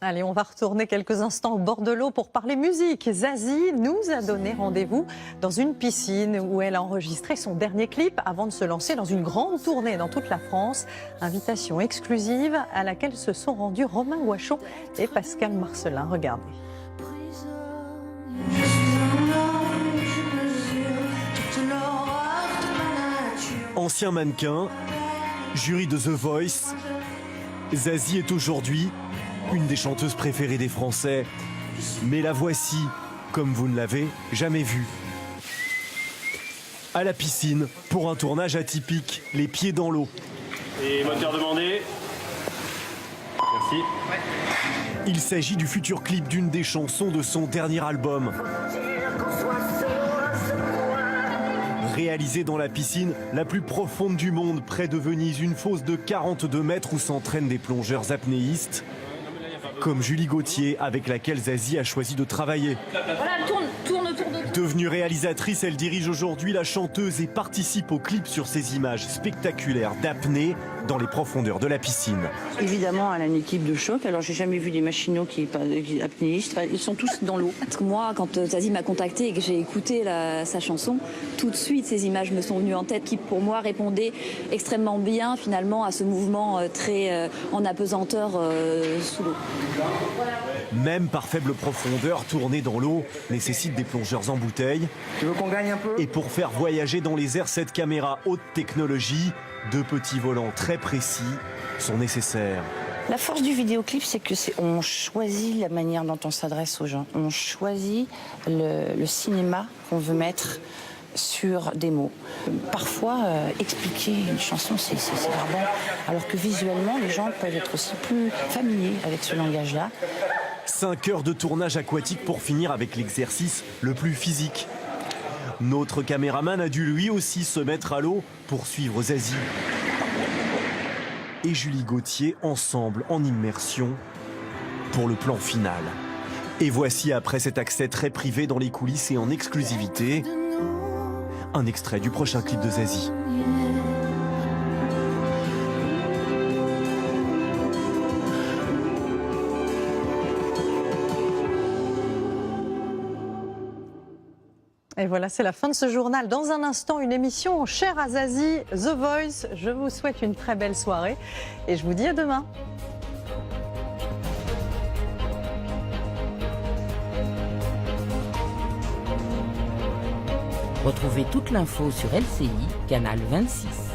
Allez, on va retourner quelques instants au bord de l'eau pour parler musique. Zazie nous a donné rendez-vous dans une piscine où elle a enregistré son dernier clip avant de se lancer dans une grande tournée dans toute la France. Invitation exclusive à laquelle se sont rendus Romain Guachon et Pascal Marcelin. Regardez. Ancien mannequin, jury de The Voice, Zazie est aujourd'hui une des chanteuses préférées des Français. Mais la voici, comme vous ne l'avez jamais vue. À la piscine, pour un tournage atypique, les pieds dans l'eau. Et moteur demandé. Merci. Il s'agit du futur clip d'une des chansons de son dernier album. Réalisé dans la piscine la plus profonde du monde, près de Venise, une fosse de 42 mètres où s'entraînent des plongeurs apnéistes, comme Julie Gauthier, avec laquelle Zazie a choisi de travailler. Voilà, tourne autour de toi. Devenue réalisatrice, elle dirige aujourd'hui la chanteuse et participe au clip sur ces images spectaculaires d'apnée dans les profondeurs de la piscine. Évidemment, elle a une équipe de choc. Alors, j'ai jamais vu des machinaux qui apnéistes. Enfin, ils sont tous dans l'eau. Parce que moi, quand Zazie m'a contactée et que j'ai écouté sa chanson, tout de suite, ces images me sont venues en tête qui, pour moi, répondaient extrêmement bien, finalement, à ce mouvement très en apesanteur sous l'eau. Même par faible profondeur, tourner dans l'eau nécessite des plongeurs en bouteille. Tu veux qu'on gagne un peu? Et pour faire voyager dans les airs cette caméra haute technologie, deux petits volants très précis sont nécessaires. La force du vidéoclip, c'est que on choisit la manière dont on s'adresse aux gens. On choisit le cinéma qu'on veut mettre sur des mots. Parfois, expliquer une chanson, c'est barbant. Alors que visuellement, les gens peuvent être aussi plus familiers avec ce langage-là. 5 heures de tournage aquatique pour finir avec l'exercice le plus physique. Notre caméraman a dû lui aussi se mettre à l'eau pour suivre Zazie et Julie Gauthier ensemble en immersion pour le plan final. Et voici, après cet accès très privé dans les coulisses et en exclusivité, un extrait du prochain clip de Zazie. Et voilà, c'est la fin de ce journal. Dans un instant, une émission chère à Zazie, The Voice. Je vous souhaite une très belle soirée et je vous dis à demain. Retrouvez toute l'info sur LCI, canal 26.